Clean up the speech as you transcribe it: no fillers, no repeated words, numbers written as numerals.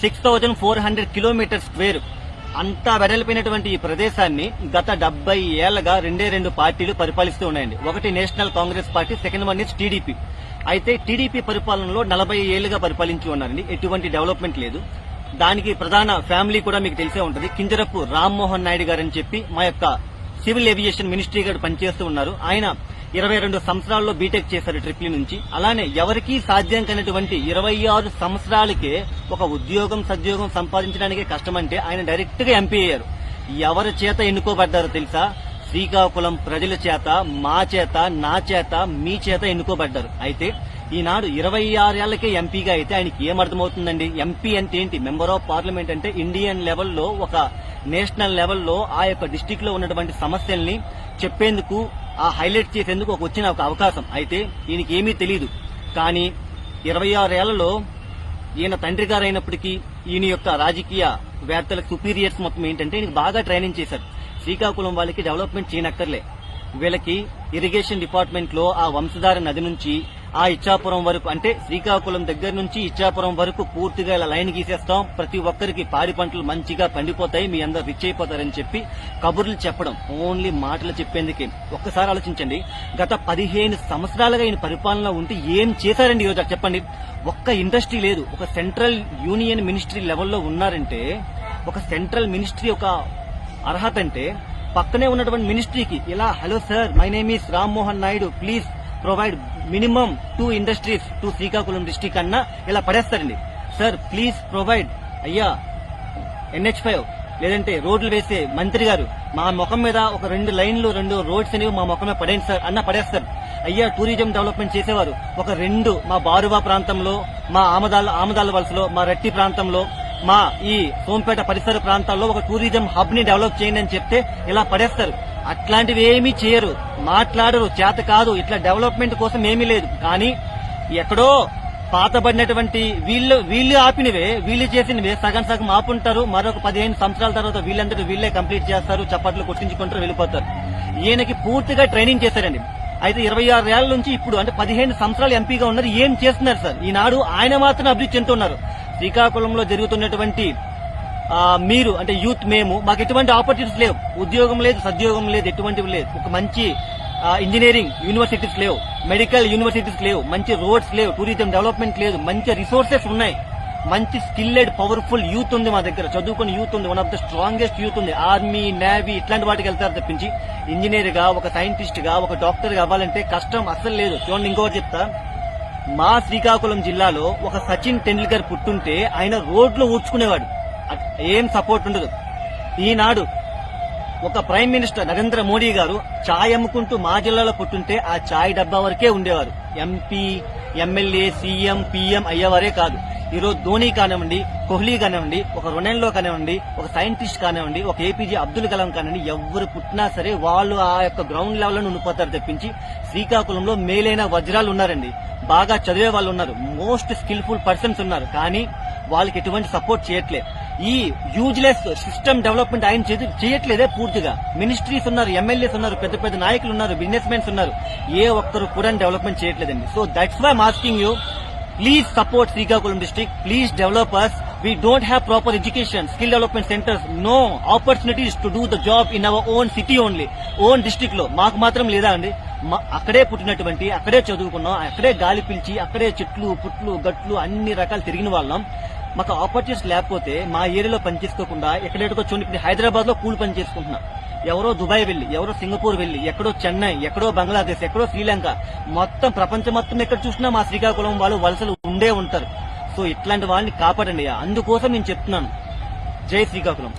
6,400 kilometre square అంతా వెడల్పోయినటువంటి ఈ ప్రదేశాన్ని గత 70 ఏళ్లగా రెండు పార్టీలు పరిపాలిస్తూ ఉన్నాయండి. ఒకటి national Congress party, second one is TDP. అయితే టీడీపీ పరిపాలనలో 40 ఏళ్లుగా పరిపాలించి ఉన్నారండి. ఎటువంటి డెవలప్మెంట్ లేదు. దానికి ప్రధాన ఫ్యామిలీ కూడా మీకు తెలిసే ఉంటుంది. కింజరపు రామ్మోహన్ నాయుడు గారు అని చెప్పి మా యొక్క సివిల్ ఏవియేషన్ మినిస్ట్రీ గారు పనిచేస్తూ ఉన్నారు. ఆయన 22 సంవత్సరాల్లో బీటెక్ చేశారు ట్రిప్లీ నుంచి. అలానే ఎవరికీ సాధ్యం కానటువంటి 26 సంవత్సరాలకే ఒక ఉద్యోగం సద్యోగం సంపాదించడానికే కష్టమంటే ఆయన డైరెక్ట్ గా ఎంపీ అయ్యారు. ఎవరి చేత ఎన్నుకోబడ్డారో తెలుసా? శ్రీకాకుళం ప్రజల చేత, మా చేత, నా చేత, మీ చేత ఎన్నుకోబడ్డారు. అయితే ఈనాడు 26 ఏళ్లకే ఎంపీగా అయితే ఆయనకి ఏమర్థమవుతుందండి? ఎంపీ అంటే ఏంటి? మెంబర్ ఆఫ్ పార్లమెంట్ అంటే ఇండియన్ లెవెల్లో, ఒక నేషనల్ లెవెల్లో ఆ యొక్క డిస్టిక్ లో ఉన్నటువంటి సమస్యల్ని చెప్పేందుకు, ఆ హైలైట్ చేసేందుకు వచ్చిన ఒక అవకాశం. అయితే ఈయనకి ఏమీ తెలియదు. కానీ 26 ఏళ్లలో ఈయన తండ్రి గారు అయినప్పటికీ ఈయన యొక్క రాజకీయ వేత్తల సుపీరియర్స్ మొత్తం ఏంటంటే ఈయనకి బాగా ట్రైనింగ్ చేశారు. శ్రీకాకుళం వాళ్ళకి డెవలప్మెంట్ చేయనక్కర్లే. వీళ్ళకి ఇరిగేషన్ డిపార్ట్మెంట్ లో ఆ వంశధార నది నుంచి ఆ ఇచ్చాపురం వరకు, అంటే శ్రీకాకుళం దగ్గర నుంచి ఇచ్చాపురం వరకు పూర్తిగా ఇలా లైన్ గీసేస్తాం, ప్రతి ఒక్కరికి పాడి పంటలు మంచిగా పండిపోతాయి, మీ అందరు రిచ్ అయిపోతారని చెప్పి కబుర్లు చెప్పడం, ఓన్లీ మాటలు చెప్పేందుకే. ఒక్కసారి ఆలోచించండి, గత 15 సంవత్సరాలుగా ఈయన పరిపాలన ఉంటే ఏం చేశారండి ఈరోజు చెప్పండి? ఒక్క ఇండస్ట్రీ లేదు. ఒక సెంట్రల్ యూనియన్ మినిస్ట్రీ లెవెల్లో ఉన్నారంటే, ఒక సెంట్రల్ మినిస్ట్రీ ఒక అర్హత అంటే పక్కనే ఉన్నటువంటి మినిస్ట్రీకి ఇలా, hello sir, my name is Rammohan Naidu, please provide minimum 2 industries to Srikakulam district అన్నా ఇలా పడేస్తారండి. సార్ ప్లీజ్ ప్రొవైడ్, అయ్యా NH5 లేదంటే రోడ్లు వేసే మంత్రి గారు మా ముఖం మీద ఒక 2 లైన్లు 2 రోడ్స్ అనేవి మా ముఖం మీద పడేయండి సార్ అన్న పడేస్తారు. అయ్యా టూరిజం డెవలప్మెంట్ చేసేవారు ఒక 2 మా బారువా ప్రాంతంలో, మా ఆమదాల వలసలో, మా రట్టి ప్రాంతంలో, మా ఈ సోంపేట పరిసర ప్రాంతాల్లో ఒక టూరిజం హబ్ ని డెవలప్ చేయండి అని చెప్తే ఇలా పడేస్తారు. అట్లాంటివి ఏమీ చేయరు, మాట్లాడరు, చేత కాదు. ఇట్లా డెవలప్మెంట్ కోసం ఏమీ లేదు. కానీ ఎక్కడో పాతబడినటువంటి వీళ్ళు ఆపినవే, వీళ్ళు చేసినవే సగం ఆపుంటారు. మరొక 15 సంవత్సరాల తర్వాత వీళ్ళందరూ వీళ్ళే కంప్లీట్ చేస్తారు, చప్పట్లు కొట్టించుకుంటారు, వెళ్ళిపోతారు. ఈయనకి పూర్తిగా ట్రైనింగ్ చేశారండి. అయితే 26 ఏళ్ల నుంచి ఇప్పుడు అంటే 15 సంవత్సరాలు ఎంపీగా ఉన్నారు. ఏం చేస్తున్నారు సార్? ఈనాడు ఆయన మాత్రం అభివృద్ధి చెందుతున్నారు. శ్రీకాకుళంలో జరుగుతున్నటువంటి మీరు అంటే యూత్, మాకు ఎటువంటి ఆపర్చునిటీస్ లేవు, ఉద్యోగం లేదు, సద్యోగం లేదు, ఎటువంటివి లేదు. ఒక మంచి ఇంజనీరింగ్ యూనివర్సిటీస్ లేవు, మెడికల్ యూనివర్సిటీస్ లేవు, మంచి రోడ్స్ లేవు, టూరిజం డెవలప్మెంట్ లేదు. మంచి రిసోర్సెస్ ఉన్నాయి, మంచి స్కిల్లెడ్ పవర్ఫుల్ యూత్ ఉంది మా దగ్గర, చదువుకున్న యూత్ ఉంది, one of the strongest youth ఉంది. ఆర్మీ, నేవీ ఇట్లాంటి వాటికి వెళ్తారు తప్పించి ఇంజనీర్ గా, ఒక సైంటిస్ట్ గా, ఒక డాక్టర్ గా అవ్వాలంటే కష్టం అస్సలు లేదు. చూడండి, ఇంకోటి చెప్తా, మా శ్రీకాకుళం జిల్లాలో ఒక సచిన్ టెండూల్కర్ పుట్టుంటే ఆయన రోడ్లు ఊడ్చుకునేవాడు, ఏం సపోర్ట్ ఉండదు. ఈనాడు ఒక ప్రైమ్ మినిస్టర్ నరేంద్ర మోడీ గారు చాయ్ అమ్ముకుంటూ మా జిల్లాలో పుట్టుంటే ఆ చాయ్ డబ్బా వరకే ఉండేవారు. ఎంపీ, ఎమ్మెల్యే, సీఎం, పీఎం అయ్యేవారే కాదు. ఈరోజు ధోని కానివ్వండి, కోహ్లీ కానివ్వండి, ఒక రొనాల్డో కానివ్వండి, ఒక సైంటిస్ట్ కానివ్వండి, ఒక ఏపీజే అబ్దుల్ కలాం కానివ్వండి, ఎవరు పుట్టినా సరే వాళ్ళు ఆ యొక్క గ్రౌండ్ లెవెల్ లో ఉండిపోతారు తప్పించి శ్రీకాకుళంలో మేలైన వజ్రాలు ఉన్నారండి, బాగా చదివే వాళ్ళు ఉన్నారు, మోస్ట్ స్కిల్ఫుల్ పర్సన్స్ ఉన్నారు. కానీ వాళ్ళకి ఎటువంటి సపోర్ట్ చేయట్లేదు. ఈ యూజ్లెస్ సిస్టమ్ డెవలప్మెంట్ ఆయన చేయట్లేదే పూర్తిగా. మినిస్ట్రీస్ ఉన్నారు, ఎమ్మెల్యేస్ ఉన్నారు, పెద్ద పెద్ద నాయకులు ఉన్నారు, బిజినెస్ మెన్స్ ఉన్నారు, ఏ ఒక్కరు కూడా డెవలప్మెంట్ చేయట్లేదండి. So that's why I'm asking you, please support Srikakulam district, please develop us. We don't have proper education, skill development centers, no opportunities to do the job in our own city only, own district లో. మాకు మాత్రం లేదా అండి? అక్కడే పుట్టినటువంటి, అక్కడే చదువుకున్నాం, అక్కడే గాలి పిలిచి, అక్కడే చెట్లు, పుట్లు, గట్లు అన్ని రకాలు తిరిగిన వాళ్ళం. మాకు ఆపర్చునిటీస్ లేకపోతే మా ఏరియాలో పని చేసుకోకుండా ఎక్కడెక్కడో చూడండి, హైదరాబాద్ లో కూలి పని చేసుకుంటున్నా, ఎవరో దుబాయ్ వెళ్లి, ఎవరో సింగపూర్ వెళ్లి, ఎక్కడో చెన్నై, ఎక్కడో బంగ్లాదేశ్, ఎక్కడో శ్రీలంక, మొత్తం ప్రపంచం మొత్తం ఎక్కడ చూసినా మా శ్రీకాకుళం వాళ్ళు వలసలు ఉండే ఉంటారు. సో ఇట్లాంటి వాళ్ళని కాపాడండి. అందుకోసం నేను చెప్తున్నాను. జై శ్రీకాకుళం.